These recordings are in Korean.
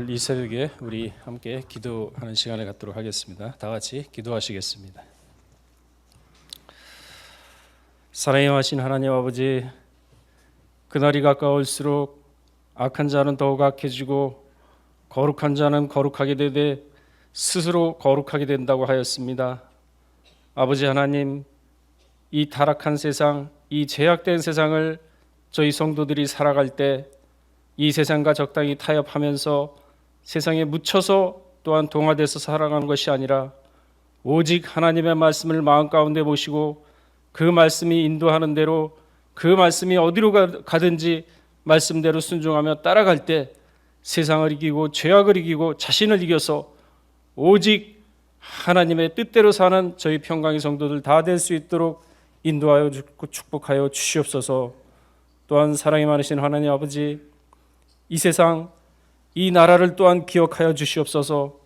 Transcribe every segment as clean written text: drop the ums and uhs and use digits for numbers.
오늘 이 새벽에 우리 함께 기도하는 시간을 갖도록 하겠습니다. 다 같이 기도하시겠습니다. 사랑하신 하나님 아버지, 그날이 가까울수록 악한 자는 더욱 악해지고 거룩한 자는 거룩하게 되되 스스로 거룩하게 된다고 하였습니다. 아버지 하나님, 이 타락한 세상, 이 죄악된 세상을 저희 성도들이 살아갈 때 이 세상과 적당히 타협하면서 세상에 묻혀서 또한 동화돼서 살아가는 것이 아니라 오직 하나님의 말씀을 마음 가운데 모시고 그 말씀이 인도하는 대로 그 말씀이 어디로 가든지 말씀대로 순종하며 따라갈 때 세상을 이기고 죄악을 이기고 자신을 이겨서 오직 하나님의 뜻대로 사는 저희 평강의 성도들 다 될 수 있도록 인도하여 주고 축복하여 주시옵소서. 또한 사랑이 많으신 하나님 아버지, 이 세상 이 나라를 또한 기억하여 주시옵소서.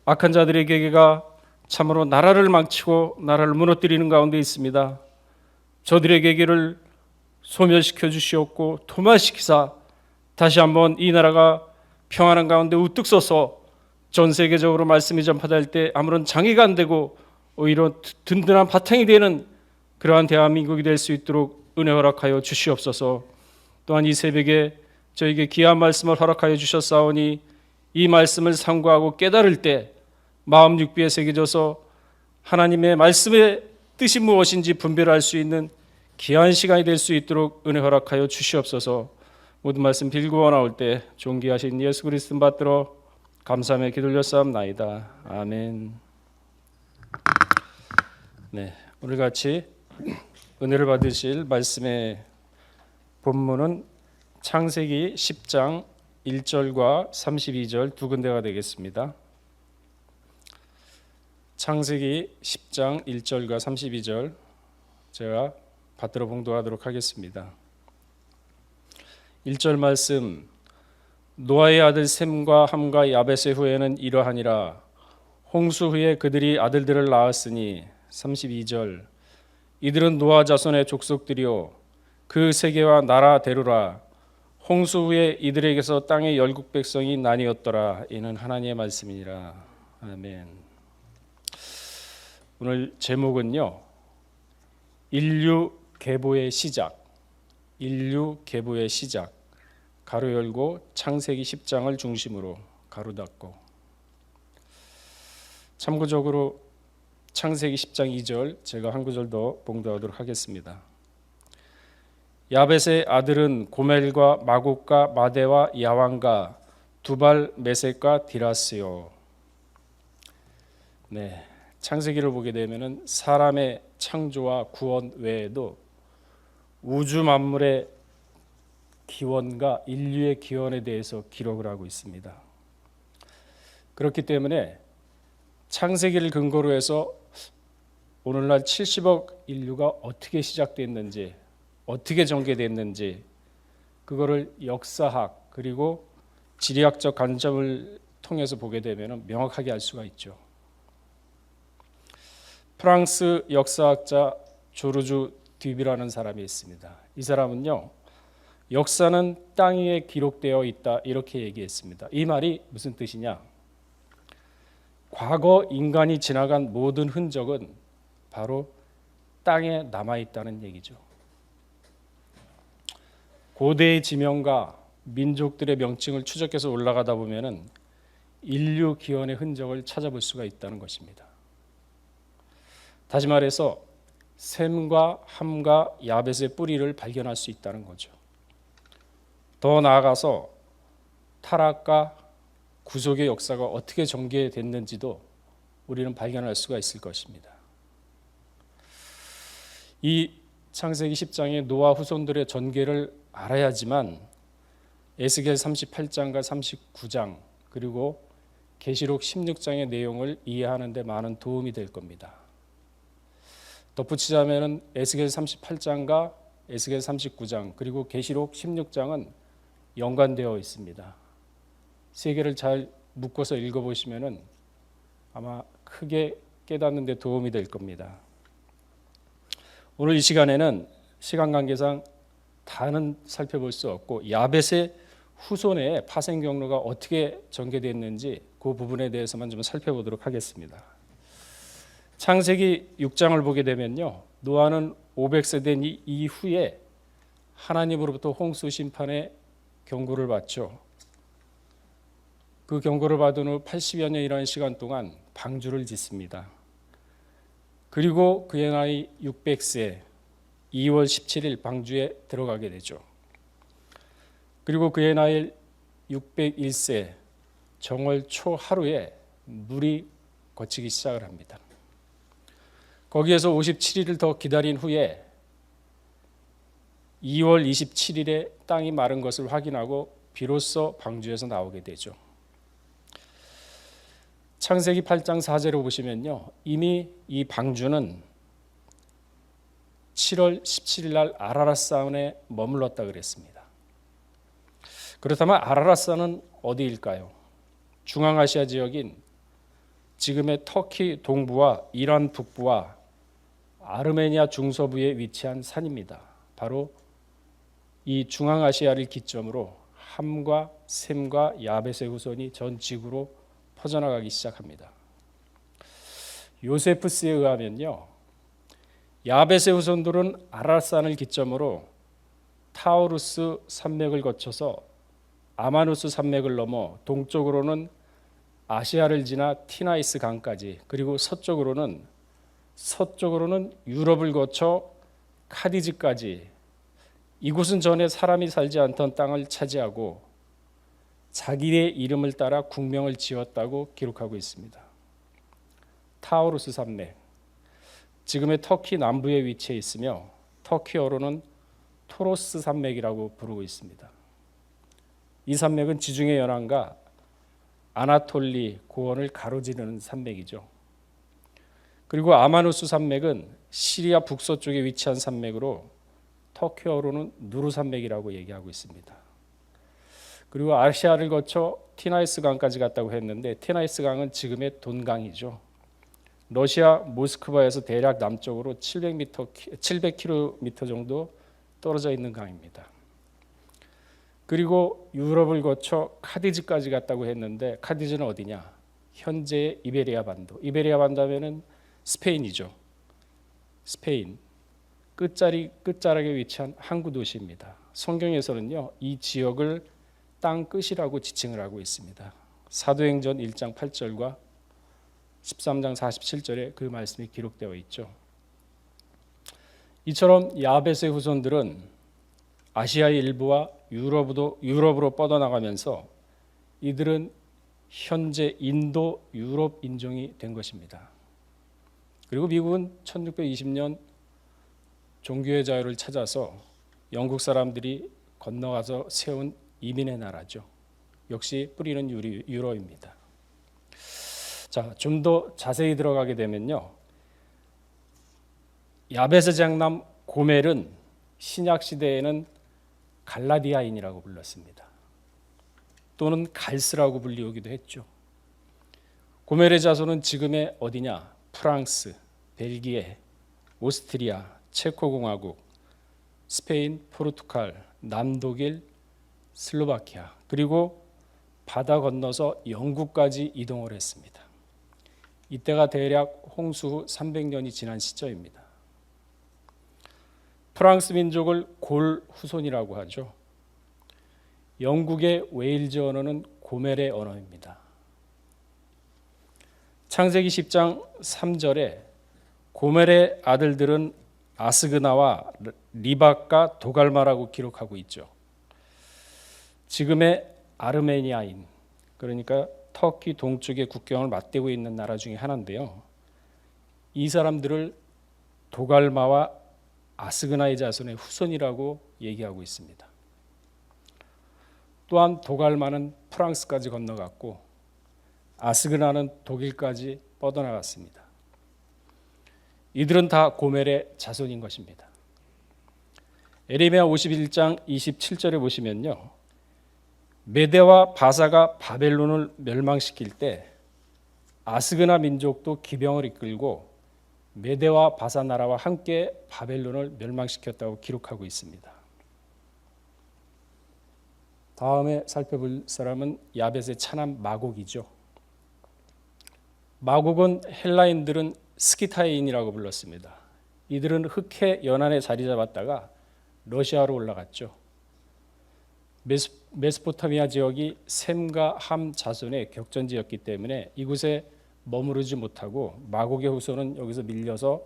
악한 자들의 계계가 참으로 나라를 망치고 나라를 무너뜨리는 가운데 있습니다. 저들의 계계를 소멸시켜 주시옵고 도말시키사 다시 한번 이 나라가 평안한 가운데 우뚝 서서 전 세계적으로 말씀이 전파될 때 아무런 장애가 안 되고 오히려 든든한 바탕이 되는 그러한 대한민국이 될 수 있도록 은혜 허락하여 주시옵소서. 또한 이 새벽에 저에게 귀한 말씀을 허락하여 주셨사오니 이 말씀을 상고하고 깨달을 때 마음 육비에 새겨져서 하나님의 말씀의 뜻이 무엇인지 분별할 수 있는 귀한 시간이 될 수 있도록 은혜 허락하여 주시옵소서. 모든 말씀 빌고 나올 때 존귀하신 예수 그리스도 받들어 감사하며 기도올렸사옵나이다. 아멘. 네, 오늘 같이 은혜를 받으실 말씀의 본문은 창세기 10장 1절과 32절 두 군데가 되겠습니다. 창세기 10장 1절과 32절 제가 받들어 봉독하도록 하겠습니다. 1절 말씀, 노아의 아들 셈과 함과 야벳의 후에는 이러하니라. 홍수 후에 그들이 아들들을 낳았으니. 32절, 이들은 노아 자손의 족속들이요 그 세계와 나라 대루라. 홍수 후에 이들에게서 땅의 열국 백성이 나뉘었더라. 이는 하나님의 말씀이니라. 아멘. 오늘 제목은요, 인류 계보의 시작, 인류 계보의 시작, 가로 열고 창세기 10장을 중심으로 가로 닫고. 참고적으로 창세기 10장 2절 제가 한 구절 더 봉독하도록 하겠습니다. 야벳의 아들은 고멜과 마곡과 마대와 야왕과 두발, 메섹과 디라스요. 네, 창세기를 보게 되면은 사람의 창조와 구원 외에도 우주 만물의 기원과 인류의 기원에 대해서 기록을 하고 있습니다. 그렇기 때문에 창세기를 근거로 해서 오늘날 70억 인류가 어떻게 시작됐는지, 어떻게 전개됐는지, 그거를 역사학 그리고 지리학적 관점을 통해서 보게 되면 명확하게 알 수가 있죠. 프랑스 역사학자 조르주 듀비라는 사람이 있습니다. 이 사람은요, 역사는 땅 위에 기록되어 있다 이렇게 얘기했습니다. 이 말이 무슨 뜻이냐? 과거 인간이 지나간 모든 흔적은 바로 땅에 남아있다는 얘기죠. 고대의 지명과 민족들의 명칭을 추적해서 올라가다 보면은 인류 기원의 흔적을 찾아볼 수가 있다는 것입니다. 다시 말해서 셈과 함과 야벳의 뿌리를 발견할 수 있다는 거죠. 더 나아가서 타락과 구속의 역사가 어떻게 전개됐는지도 우리는 발견할 수가 있을 것입니다. 이 창세기 10장의 노아 후손들의 전개를 알아야지만 에스겔 38장과 39장 그리고 계시록 16장의 내용을 이해하는 데 많은 도움이 될 겁니다. 덧붙이자면 에스겔 38장과 에스겔 39장 그리고 계시록 16장은 연관되어 있습니다. 세 개를 잘 묶어서 읽어보시면 아마 크게 깨닫는 데 도움이 될 겁니다. 오늘 이 시간에는 시간 관계상 다는 살펴볼 수 없고 야벳의 후손의 파생 경로가 어떻게 전개됐는지 그 부분에 대해서만 좀 살펴보도록 하겠습니다. 창세기 6장을 보게 되면요, 노아는 500세 된 이후에 하나님으로부터 홍수 심판의 경고를 받죠. 그 경고를 받은 후 80여 년이라는 시간 동안 방주를 짓습니다. 그리고 그의 나이 600세 2월 17일 방주에 들어가게 되죠. 그리고 그의 나이 601세 정월 초 하루에 물이 거치기 시작을 합니다. 거기에서 57일을 더 기다린 후에 2월 27일에 땅이 마른 것을 확인하고 비로소 방주에서 나오게 되죠. 창세기 8장 4절을 보시면요, 이미 이 방주는 7월 17일 날 아라랏산에 머물렀다 그랬습니다. 그렇다면 아라랏산은 어디일까요? 중앙아시아 지역인 지금의 터키 동부와 이란 북부와 아르메니아 중서부에 위치한 산입니다. 바로 이 중앙아시아를 기점으로 함과 셈과 야벳의 후손이 전 지구로 퍼져나가기 시작합니다. 요세프스에 의하면요, 야벳의 후손들은 아라랏산을 기점으로 타우루스 산맥을 거쳐서 아마누스 산맥을 넘어 동쪽으로는 아시아를 지나 티나이스 강까지, 그리고 서쪽으로는 유럽을 거쳐 카디즈까지, 이곳은 전에 사람이 살지 않던 땅을 차지하고 자기의 이름을 따라 국명을 지었다고 기록하고 있습니다. 타우루스 산맥, 지금의 터키 남부에 위치해 있으며 터키어로는 토로스 산맥이라고 부르고 있습니다. 이 산맥은 지중해 연안과 아나톨리 고원을 가로지르는 산맥이죠. 그리고 아마누스 산맥은 시리아 북서쪽에 위치한 산맥으로 터키어로는 누르 산맥이라고 얘기하고 있습니다. 그리고 아시아를 거쳐 티나이스 강까지 갔다고 했는데, 티나이스 강은 지금의 돈강이죠. 러시아 모스크바에서 대략 남쪽으로 700km 정도 떨어져 있는 강입니다. 그리고 유럽을 거쳐 카디즈까지 갔다고 했는데, 카디즈는 어디냐? 현재의 이베리아 반도. 이베리아 반도면은 스페인이죠. 스페인 끝자락에 위치한 항구 도시입니다. 성경에서는요, 이 지역을 땅 끝이라고 지칭을 하고 있습니다. 사도행전 1장 8절과 13장 47절에 그 말씀이 기록되어 있죠. 이처럼 야벳의 후손들은 아시아의 일부와 유럽으로 뻗어나가면서 이들은 현재 인도 유럽 인종이 된 것입니다. 그리고 미국은 1620년 종교의 자유를 찾아서 영국 사람들이 건너가서 세운 이민의 나라죠. 역시 뿌리는 유로입니다. 자, 좀 더 자세히 들어가게 되면요, 야벳의 장남 고멜은 신약 시대에는 갈라디아인이라고 불렀습니다. 또는 갈스라고 불리우기도 했죠. 고멜의 자손은 지금의 어디냐? 프랑스, 벨기에, 오스트리아, 체코공화국, 스페인, 포르투갈, 남독일, 슬로바키아, 그리고 바다 건너서 영국까지 이동을 했습니다. 이때가 대략 홍수 후 300년이 지난 시점입니다. 프랑스 민족을 골 후손이라고 하죠. 영국의 웨일즈 언어는 고멜의 언어입니다. 창세기 10장 3절에 고멜의 아들들은 아스그나와 리박과 도갈마라고 기록하고 있죠. 지금의 아르메니아인, 그러니까 터키 동쪽의 국경을 맞대고 있는 나라 중에 하나인데요, 이 사람들을 도갈마와 아스그나의 자손의 후손이라고 얘기하고 있습니다. 또한 도갈마는 프랑스까지 건너갔고 아스그나는 독일까지 뻗어나갔습니다. 이들은 다 고멜의 자손인 것입니다. 에레미야 51장 27절에 보시면요, 메대와 바사가 바벨론을 멸망시킬 때 아스그나 민족도 기병을 이끌고 메대와 바사 나라와 함께 바벨론을 멸망시켰다고 기록하고 있습니다. 다음에 살펴볼 사람은 야벳의 차남 마곡이죠. 마곡은 헬라인들은 스키타인이라고 불렀습니다. 이들은 흑해 연안에 자리 잡았다가 러시아로 올라갔죠. 메소포타미아 지역이 셈과 함 자손의 격전지였기 때문에 이곳에 머무르지 못하고 마곡의 후손은 여기서 밀려서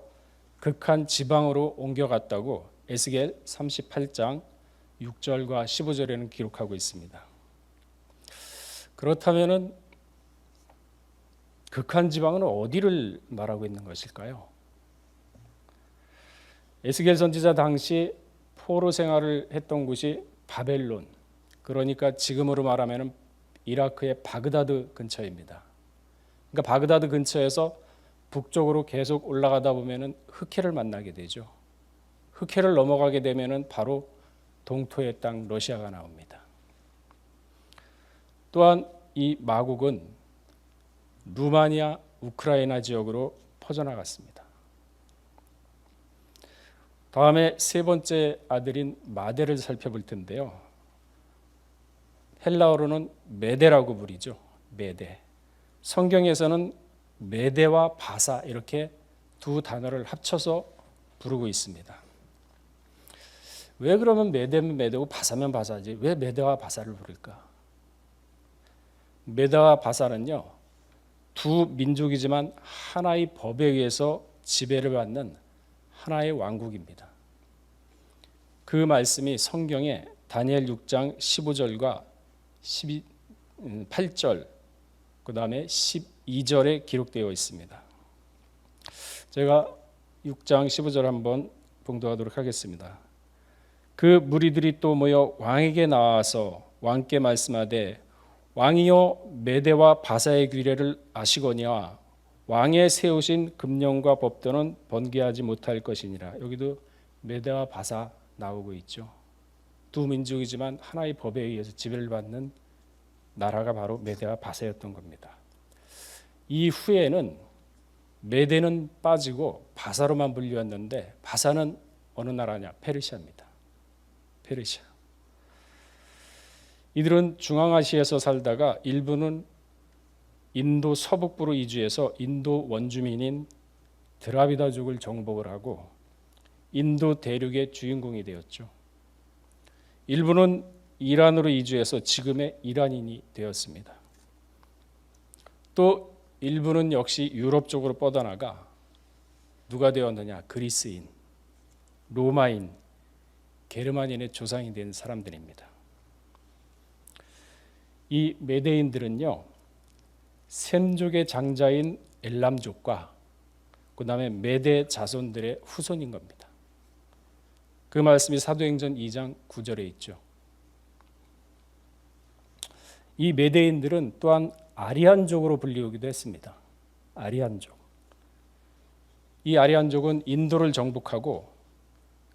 극한 지방으로 옮겨갔다고 에스겔 38장 6절과 15절에는 기록하고 있습니다. 그렇다면 극한 지방은 어디를 말하고 있는 것일까요? 에스겔 선지자 당시 포로 생활을 했던 곳이 바벨론, 그러니까 지금으로 말하면 이라크의 바그다드 근처입니다. 그러니까 바그다드 근처에서 북쪽으로 계속 올라가다 보면은 흑해를 만나게 되죠. 흑해를 넘어가게 되면은 바로 동토의 땅 러시아가 나옵니다. 또한 이 마곡은 루마니아, 우크라이나 지역으로 퍼져나갔습니다. 다음에 세 번째 아들인 마대를 살펴볼 텐데요. 헬라어로는 메데라고 부르죠. 메데. 성경에서는 메데와 바사 이렇게 두 단어를 합쳐서 부르고 있습니다. 왜 그러면 메데면 메데고 바사면 바사지? 왜 메데와 바사를 부를까? 메데와 바사는요, 두 민족이지만 하나의 법에 의해서 지배를 받는 하나의 왕국입니다. 그 말씀이 성경에 다니엘 6장 15절과 8절, 그 다음에 12절에 기록되어 있습니다. 제가 6장 15절 한번 봉독하도록 하겠습니다. 그 무리들이 또 모여 왕에게 나와서 왕께 말씀하되 왕이여 메대와 바사의 규례를 아시거니와 왕의 세우신 금령과 법도는 번개하지 못할 것이니라. 여기도 메대와 바사 나오고 있죠. 두 민족이지만 하나의 법에 의해서 지배를 받는 나라가 바로 메대와 바사였던 겁니다. 이후에는 메대는 빠지고 바사로만 불리웠는데 바사는 어느 나라냐? 페르시아입니다. 페르시아. 이들은 중앙아시아에서 살다가 일부는 인도 서북부로 이주해서 인도 원주민인 드라비다족을 정복을 하고 인도 대륙의 주인공이 되었죠. 일부는 이란으로 이주해서 지금의 이란인이 되었습니다. 또 일부는 역시 유럽 쪽으로 뻗어나가 누가 되었느냐? 그리스인, 로마인, 게르만인의 조상이 된 사람들입니다. 이 메대인들은요, 셈족의 장자인 엘람족과 그 다음에 메대 자손들의 후손인 겁니다. 그 말씀이 사도행전 2장 9절에 있죠. 이 메대인들은 또한 아리안족으로 불리우기도 했습니다. 아리안족. 이 아리안족은 인도를 정복하고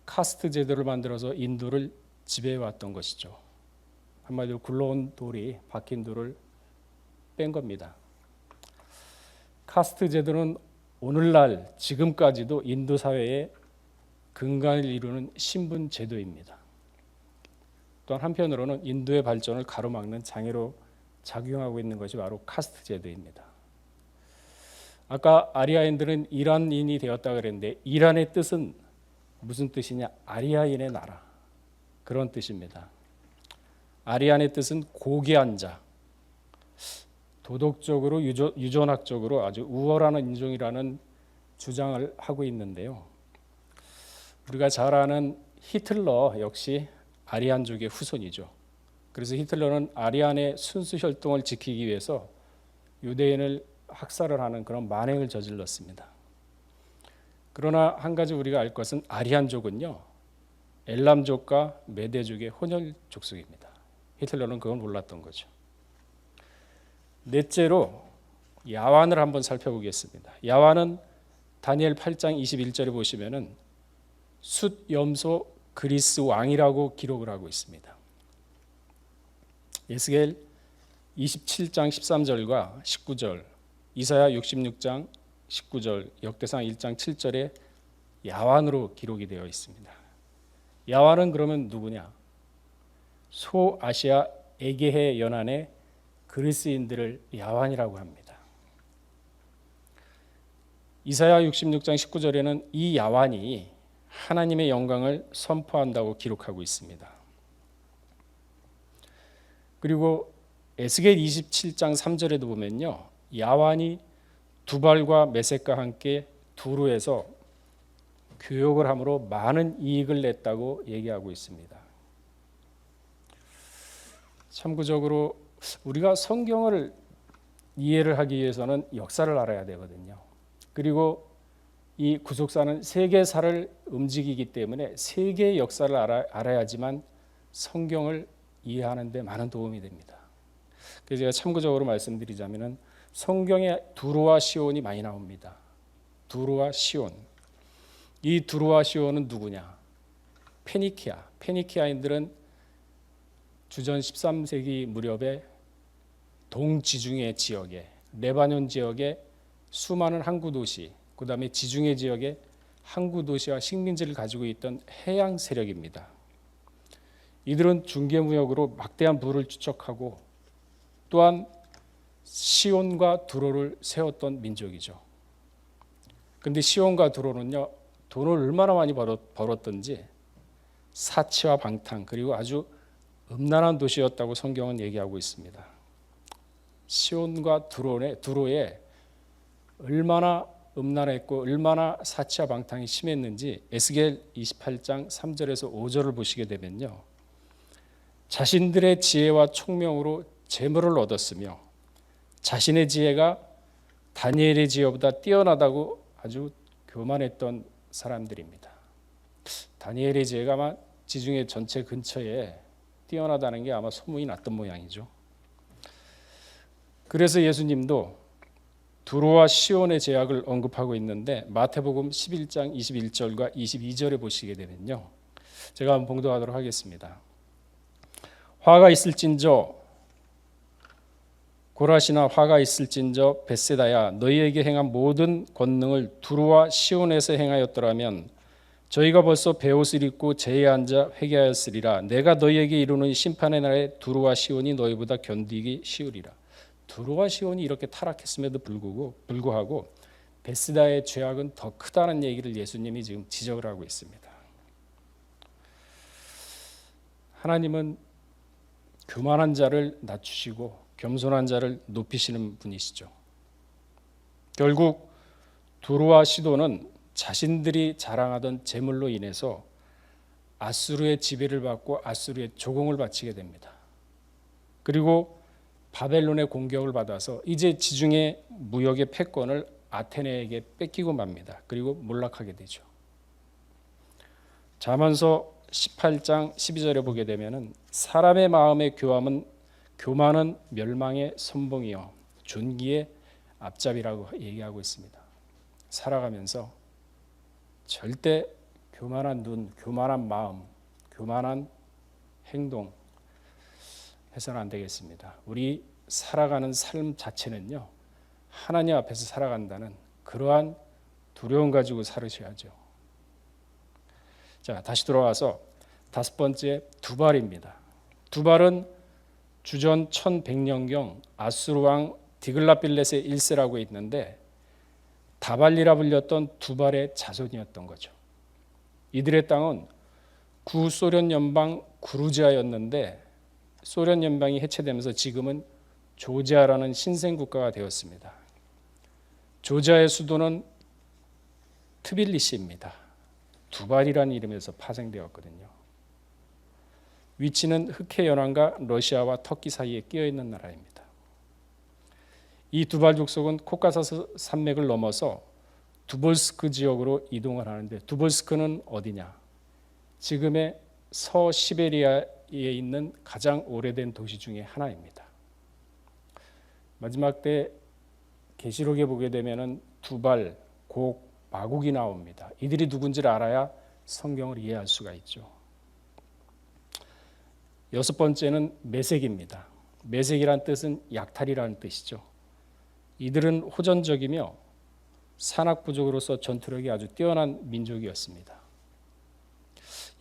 카스트 제도를 만들어서 인도를 지배해왔던 것이죠. 한마디로 굴러온 돌이 박힌 돌을 뺀 겁니다. 카스트 제도는 오늘날 지금까지도 인도 사회의 근간을 이루는 신분 제도입니다. 또한 한편으로는 인도의 발전을 가로막는 장애로 작용하고 있는 것이 바로 카스트 제도입니다. 아까 아리아인들은 이란인이 되었다 그랬는데 이란의 뜻은 무슨 뜻이냐? 아리아인의 나라, 그런 뜻입니다. 아리안의 뜻은 고귀한 자, 도덕적으로 유전학적으로 아주 우월한 인종이라는 주장을 하고 있는데요. 우리가 잘 아는 히틀러 역시 아리안족의 후손이죠. 그래서 히틀러는 아리안의 순수 혈통을 지키기 위해서 유대인을 학살을 하는 그런 만행을 저질렀습니다. 그러나 한 가지 우리가 알 것은 아리안족은요, 엘람족과 메대족의 혼혈 족속입니다. 히틀러는 그건 몰랐던 거죠. 넷째로 야완을 한번 살펴보겠습니다. 야완은 다니엘 8장 21절에 보시면은 숫 염소 그리스 왕이라고 기록을 하고 있습니다. 에스겔 27장 13절과 19절, 이사야 66장 19절, 역대상 1장 7절에 야완으로 기록이 되어 있습니다. 야완은 그러면 누구냐? 소아시아 에게해 연안의 그리스인들을 야완이라고 합니다. 이사야 66장 19절에는 이 야완이 하나님의 영광을 선포한다고 기록하고 있습니다. 그리고 에스겔 27장 3절에도 보면요, 야완이 두발과 메섹과 함께 두루에서 교역을 함으로 많은 이익을 냈다고 얘기하고 있습니다. 참고적으로 우리가 성경을 이해를 하기 위해서는 역사를 알아야 되거든요. 그리고 이 구속사는 세계사를 움직이기 때문에 세계의 역사를 알아야지만 성경을 이해하는 데 많은 도움이 됩니다. 그래서 제가 참고적으로 말씀드리자면 성경에 두루와 시온이 많이 나옵니다. 두루와 시온. 이 두루와 시온은 누구냐? 페니키아. 페니키아인들은 주전 13세기 무렵에 동지중해 지역에, 레바논 지역에 수많은 항구 도시, 그 다음에 지중해 지역에 항구 도시와 식민지를 가지고 있던 해양 세력입니다. 이들은 중개무역으로 막대한 부를 축적하고 또한 시온과 두로를 세웠던 민족이죠. 그런데 시온과 두로는요, 돈을 얼마나 많이 벌었던지 사치와 방탕 그리고 아주 음란한 도시였다고 성경은 얘기하고 있습니다. 시온과 두로에 얼마나 음란했고 얼마나 사치와 방탕이 심했는지 에스겔 28장 3절에서 5절을 보시게 되면요, 자신들의 지혜와 총명으로 재물을 얻었으며 자신의 지혜가 다니엘의 지혜보다 뛰어나다고 아주 교만했던 사람들입니다. 다니엘의 지혜가 아마 지중해 전체 근처에 뛰어나다는 게 아마 소문이 났던 모양이죠. 그래서 예수님도 두로와 시온의 제약을 언급하고 있는데 마태복음 11장 21절과 22절에 보시게 되면요, 제가 한번 봉독하도록 하겠습니다. 화가 있을진저 고라시나 화가 있을진저 벳세다야, 너희에게 행한 모든 권능을 두루와 시온에서 행하였더라면 저희가 벌써 베옷을 입고 제에 앉아 회개하였으리라. 내가 너희에게 이루는 심판의 날에 두루와 시온이 너희보다 견디기 쉬우리라. 두루와 시온이 이렇게 타락했음에도 불구하고 벳세다의 죄악은 더 크다는 얘기를 예수님이 지금 지적을 하고 있습니다. 하나님은 교만한 자를 낮추시고 겸손한 자를 높이시는 분이시죠. 결국 두루와 시돈은 자신들이 자랑하던 재물로 인해서 아수르의 지배를 받고 아수르의 조공을 바치게 됩니다. 그리고 바벨론의 공격을 받아서 이제 지중해 무역의 패권을 아테네에게 뺏기고 맙니다. 그리고 몰락하게 되죠. 잠언서 18장 12절에 보게 되면은 사람의 마음의 교만은 멸망의 선봉이요 존귀의 앞잡이라고 얘기하고 있습니다. 살아가면서 절대 교만한 눈, 교만한 마음, 교만한 행동 해서는 안 되겠습니다. 우리 살아가는 삶 자체는요, 하나님 앞에서 살아간다는 그러한 두려움 가지고 살으셔야죠. 자, 다시 돌아와서 다섯 번째 두발입니다. 두발은 주전 1100년경 아수르 왕 디글라빌렛의 1세라고 있는데 다발리라 불렸던 두발의 자손이었던 거죠. 이들의 땅은 구소련 연방 구르지아였는데 소련 연방이 해체되면서 지금은 조지아라는 신생 국가가 되었습니다. 조지아의 수도는 트빌리시입니다. 두발이라는 이름에서 파생되었거든요. 위치는 흑해 연안과 러시아와 터키 사이에 끼어 있는 나라입니다. 이 두발 족속은 코카사스 산맥을 넘어서 두볼스크 지역으로 이동을 하는데, 두볼스크는 어디냐? 지금의 서시베리아에 있는 가장 오래된 도시 중에 하나입니다. 마지막 때 계시록에 보게 되면은 두발, 곡, 마국이 나옵니다. 이들이 누군지를 알아야 성경을 이해할 수가 있죠. 여섯 번째는 메색입니다. 메색이란 뜻은 약탈이라는 뜻이죠. 이들은 호전적이며 산악부족으로서 전투력이 아주 뛰어난 민족이었습니다.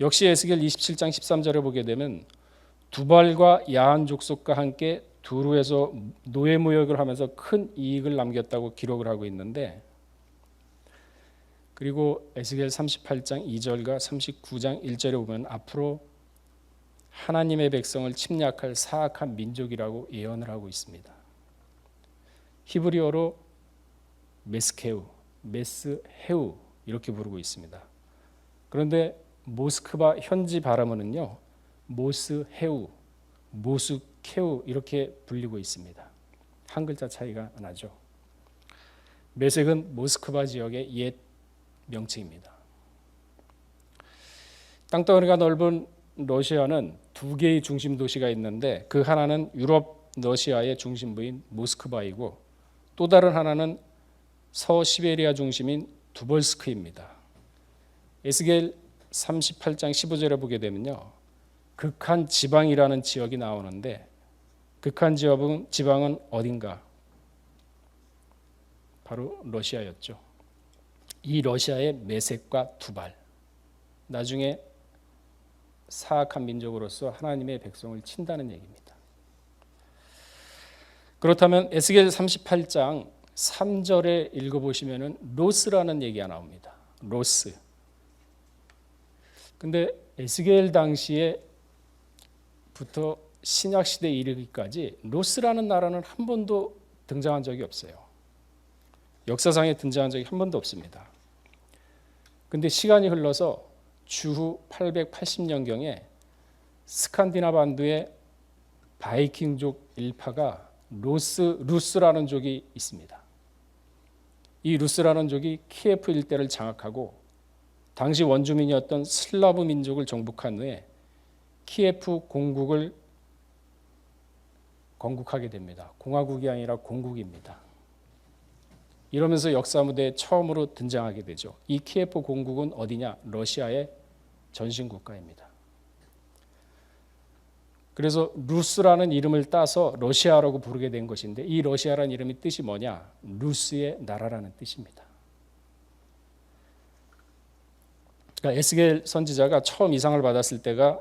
역시 에스겔 27장 13절에 보게 되면 두발과 야한 족속과 함께 두루에서 노예 무역을 하면서 큰 이익을 남겼다고 기록을 하고 있는데, 그리고 에스겔 38장 2절과 39장 1절에 보면 앞으로 하나님의 백성을 침략할 사악한 민족이라고 예언을 하고 있습니다. 히브리어로 메스헤우 이렇게 부르고 있습니다. 그런데 모스크바 현지 발음은요, 모스헤우, 모스케우 이렇게 불리고 있습니다. 한 글자 차이가 나죠. 메섹은 모스크바 지역의 옛 명칭입니다. 땅덩어리가 넓은 러시아는 두 개의 중심 도시가 있는데, 그 하나는 유럽 러시아의 중심부인 모스크바이고 또 다른 하나는 서시베리아 중심인 두벌스크입니다. 에스겔 38장 15절에 보게 되면요, 극한 지방이라는 지역이 나오는데, 극한 지방은 어딘가? 바로 러시아였죠. 이 러시아의 메섹과 두발, 나중에 사악한 민족으로서 하나님의 백성을 친다는 얘기입니다. 그렇다면 에스겔 38장 3절에 읽어보시면 로스라는 얘기가 나옵니다. 로스. 근데 에스겔 당시에부터 신약시대에 이르기까지 로스라는 나라는 한 번도 등장한 적이 없어요. 역사상에 등장한 적이 한 번도 없습니다. 근데 시간이 흘러서 주후 880년경에 스칸디나브 반도의 바이킹족 일파가 루스라는 족이 있습니다. 이 루스라는 족이 키예프 일대를 장악하고 당시 원주민이었던 슬라브 민족을 정복한 후에 키예프 공국을 건국하게 됩니다. 공화국이 아니라 공국입니다. 이러면서 역사 무대에 처음으로 등장하게 되죠. 이 키예프 공국은 어디냐? 러시아의 전신 국가입니다. 그래서 루스라는 이름을 따서 러시아라고 부르게 된 것인데, 이 러시아라는 이름의 뜻이 뭐냐? 루스의 나라라는 뜻입니다. 그러니까 에스겔 선지자가 처음 이상을 받았을 때가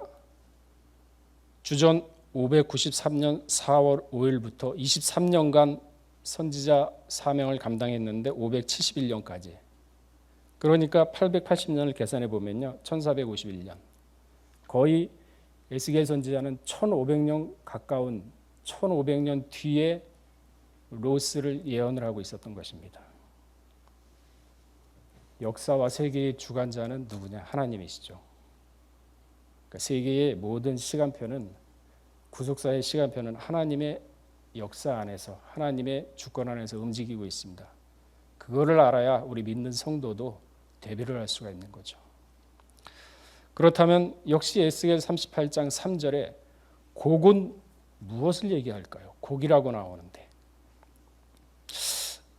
주전 593년 4월 5일부터 23년간 선지자 사명을 감당했는데 571년까지. 그러니까 880년을 계산해 보면요, 1451년. 거의 에스겔 선지자는 1500년 가까운 1500년 뒤에 로스를 예언을 하고 있었던 것입니다. 역사와 세계의 주관자는 누구냐? 하나님이시죠. 그러니까 세계의 모든 시간표는, 구속사의 시간표는 하나님의 역사 안에서, 하나님의 주권 안에서 움직이고 있습니다. 그거를 알아야 우리 믿는 성도도 대비를 할 수가 있는 거죠. 그렇다면 역시 에스겔 38장 3절에 곡은 무엇을 얘기할까요? 곡이라고 나오는데,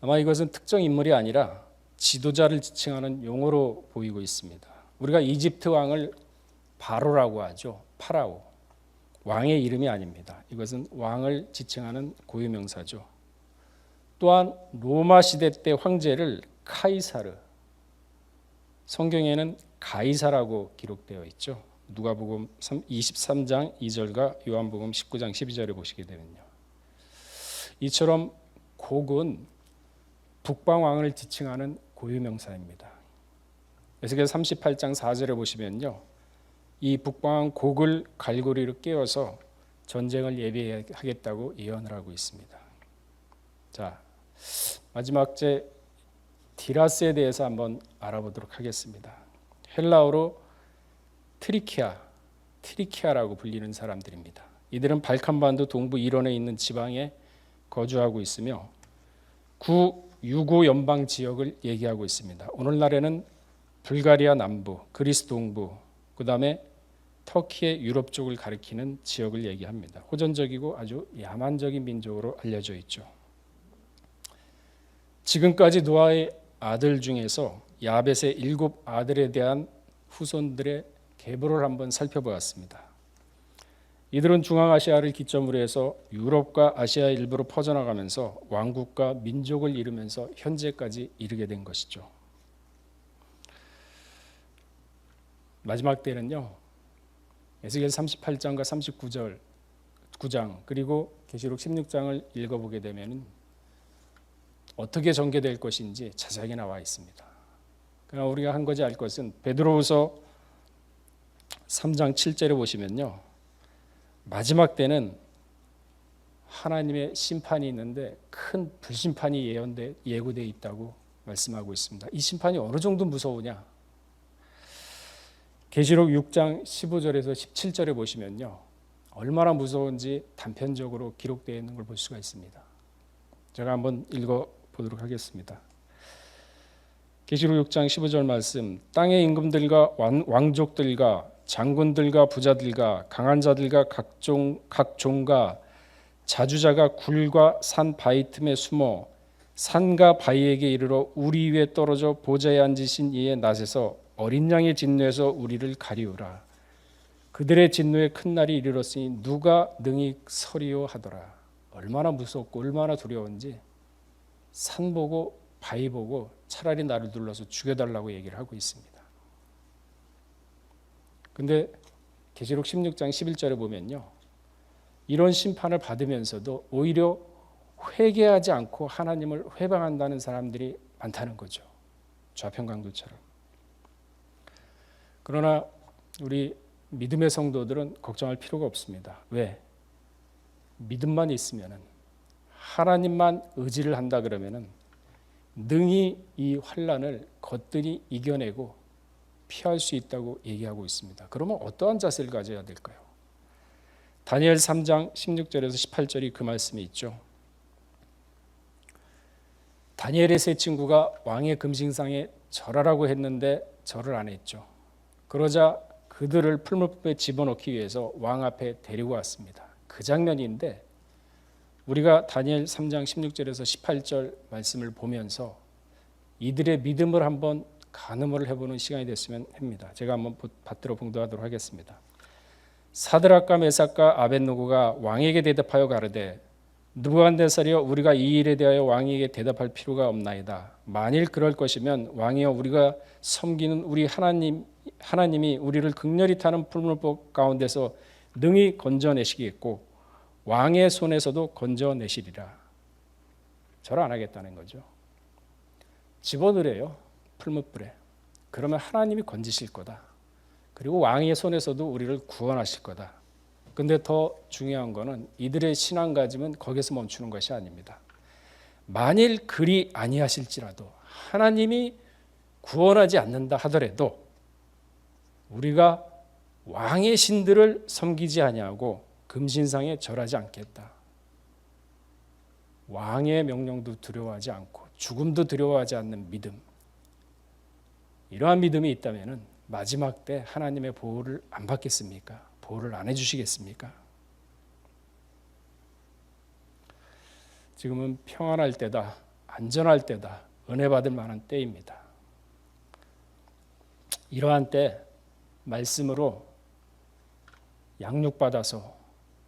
아마 이것은 특정 인물이 아니라 지도자를 지칭하는 용어로 보이고 있습니다. 우리가 이집트 왕을 바로라고 하죠. 파라오. 왕의 이름이 아닙니다. 이것은 왕을 지칭하는 고유명사죠. 또한 로마 시대 때 황제를 카이사르, 성경에는 가이사라고 기록되어 있죠. 누가복음 23장 2절과 요한복음 19장 12절에 보시게 되면요, 이처럼 곡은 북방왕을 지칭하는 고유명사입니다. 에스겔 38장 4절에 보시면요, 이 북방왕 곡을 갈고리로 깨워서 전쟁을 예비하겠다고 예언을 하고 있습니다. 자, 마지막 제 디라스에 대해서 한번 알아보도록 하겠습니다. 헬라어로 트리키아라고 불리는 사람들입니다. 이들은 발칸반도 동부 일원에 있는 지방에 거주하고 있으며 구 유고 연방 지역을 얘기하고 있습니다. 오늘날에는 불가리아 남부, 그리스 동부, 그 다음에 터키의 유럽 쪽을 가리키는 지역을 얘기합니다. 호전적이고 아주 야만적인 민족으로 알려져 있죠. 지금까지 노아의 아들 중에서 야벳의 7 아들에 대한 후손들의 계보를 한번 살펴보았습니다. 이들은 중앙아시아를 기점으로 해서 유럽과 아시아 일부로 퍼져나가면서 왕국과 민족을 이루면서 현재까지 이르게 된 것이죠. 마지막 때는요, 에스겔 38장과 39장 그리고 계시록 16장을 읽어보게 되면 어떻게 전개될 것인지 자세하게 나와 있습니다. 그러나 우리가 한 가지 알 것은 베드로후서 3장 7절에 보시면요, 마지막 때는 하나님의 심판이 있는데 큰 불심판이 예고되어 있다고 말씀하고 있습니다. 이 심판이 어느 정도 무서우냐? 계시록 6장 15절에서 17절에 보시면요, 얼마나 무서운지 단편적으로 기록되어 있는 걸 볼 수가 있습니다. 제가 한번 읽어보도록 하겠습니다. 계시록 6장 15절 말씀, 땅의 임금들과 왕족들과 장군들과 부자들과 강한 자들과 각 종과 자주자가 굴과 산 바위 틈에 숨어 산과 바위에게 이르러 우리 위에 떨어져 보좌에 앉으신 이의 낫에서 어린 양의 진노에서 우리를 가리우라. 그들의 진노의 큰 날이 이르렀으니 누가 능히 서리요 하더라. 얼마나 무섭고 얼마나 두려운지 산 보고 바위 보고 차라리 나를 둘러서 죽여달라고 얘기를 하고 있습니다. 근데 계시록 16장 11절에 보면요, 이런 심판을 받으면서도 오히려 회개하지 않고 하나님을 회방한다는 사람들이 많다는 거죠. 좌편강도처럼. 그러나 우리 믿음의 성도들은 걱정할 필요가 없습니다. 왜? 믿음만 있으면, 하나님만 의지를 한다 그러면 능히 이 환난을 거뜬히 이겨내고 피할 수 있다고 얘기하고 있습니다. 그러면 어떠한 자세를 가져야 될까요? 다니엘 3장 16절에서 18절이 그 말씀이 있죠. 다니엘의 세 친구가 왕의 금신상에 절하라고 했는데 절을 안 했죠. 그러자 그들을 풀무불에 집어넣기 위해서 왕 앞에 데리고 왔습니다. 그 장면인데 우리가 다니엘 3장 16절에서 18절 말씀을 보면서 이들의 믿음을 한번 가늠을 해보는 시간이 됐으면 합니다. 제가 한번 받들어 봉독하도록 하겠습니다. 사드락과 메삭과 아벳느고가 왕에게 대답하여 가르되 느부갓네살이여, 우리가 이 일에 대하여 왕에게 대답할 필요가 없나이다. 만일 그럴 것이면 왕이여, 우리가 섬기는 우리 하나님이 우리를 극렬히 타는 풀무불 가운데서 능히 건져내시겠고 왕의 손에서도 건져내시리라. 절 안 하겠다는 거죠. 집어넣으래요, 풀무불에. 그러면 하나님이 건지실 거다. 그리고 왕의 손에서도 우리를 구원하실 거다. 근데 더 중요한 거는 이들의 신앙가짐은 거기서 멈추는 것이 아닙니다. 만일 그리 아니하실지라도, 하나님이 구원하지 않는다 하더라도 우리가 왕의 신들을 섬기지 아니하고 금신상에 절하지 않겠다. 왕의 명령도 두려워하지 않고 죽음도 두려워하지 않는 믿음, 이러한 믿음이 있다면 마지막 때 하나님의 보호를 안 받겠습니까? 보호를 안 해주시겠습니까? 지금은 평안할 때다, 안전할 때다, 은혜 받을 만한 때입니다. 이러한 때 말씀으로 양육받아서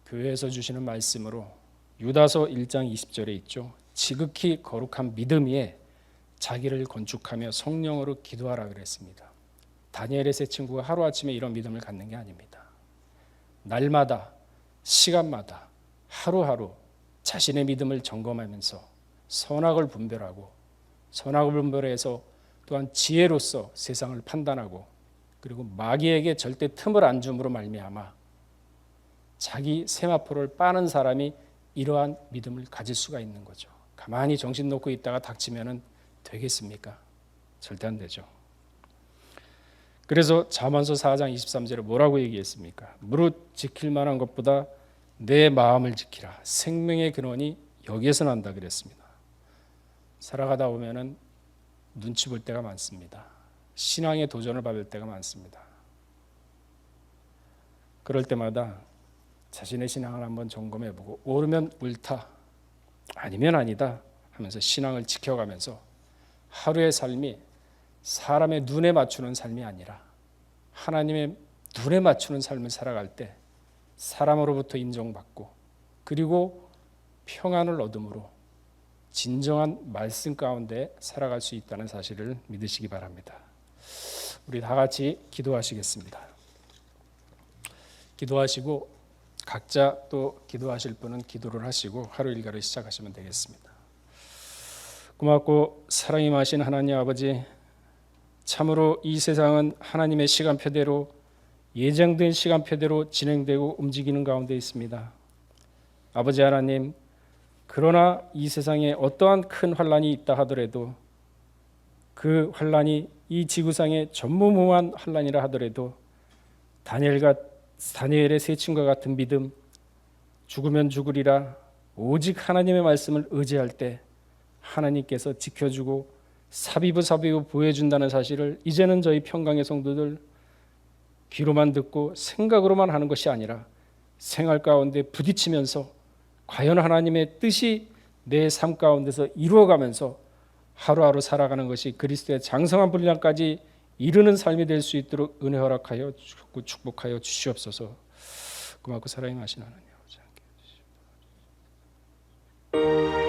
교회에서 주시는 말씀으로 유다서 1장 20절에 있죠. 지극히 거룩한 믿음 위에 자기를 건축하며 성령으로 기도하라 그랬습니다. 다니엘의 세 친구가 하루아침에 이런 믿음을 갖는 게 아닙니다. 날마다, 시간마다, 하루하루 자신의 믿음을 점검하면서 선악을 분별하고, 선악을 분별해서 또한 지혜로서 세상을 판단하고, 그리고 마귀에게 절대 틈을 안 줌으로 말미암아 자기 세마포를 빠는 사람이 이러한 믿음을 가질 수가 있는 거죠. 가만히 정신 놓고 있다가 닥치면 되겠습니까? 절대 안 되죠. 그래서 잠언서 4장 23절에 뭐라고 얘기했습니까? 무릇 지킬 만한 것보다 내 마음을 지키라. 생명의 근원이 여기에서 난다 그랬습니다. 살아가다 보면은 눈치 볼 때가 많습니다. 신앙의 도전을 받을 때가 많습니다. 그럴 때마다 자신의 신앙을 한번 점검해보고 옳으면 옳다, 아니면 아니다 하면서 신앙을 지켜가면서 하루의 삶이 사람의 눈에 맞추는 삶이 아니라 하나님의 눈에 맞추는 삶을 살아갈 때 사람으로부터 인정받고 그리고 평안을 얻음으로 진정한 말씀 가운데 살아갈 수 있다는 사실을 믿으시기 바랍니다. 우리 다 같이 기도하시겠습니다. 기도하시고 각자 또 기도하실 분은 기도를 하시고 하루 일과를 시작하시면 되겠습니다. 고맙고 사랑이 마신 하나님 아버지, 참으로 이 세상은 하나님의 시간표대로 예정된 시간표대로 진행되고 움직이는 가운데 있습니다. 아버지 하나님, 그러나 이 세상에 어떠한 큰 환란이 있다 하더라도 그 환란이 이 지구상의 전무후무한 환란이라 하더라도 다니엘의 세 친구와 같은 믿음, 죽으면 죽으리라 오직 하나님의 말씀을 의지할 때 하나님께서 지켜주고 사비부 보여준다는 사실을 이제는 저희 평강의 성도들 귀로만 듣고 생각으로만 하는 것이 아니라 생활 가운데 부딪히면서 과연 하나님의 뜻이 내 삶 가운데서 이루어가면서 하루하루 살아가는 것이 그리스도의 장성한 분량까지 이르는 삶이 될 수 있도록 은혜 허락하여 축복하여 주시옵소서. 고맙고 사랑이 마신 하나님 아버지 함께 해주시옵소서.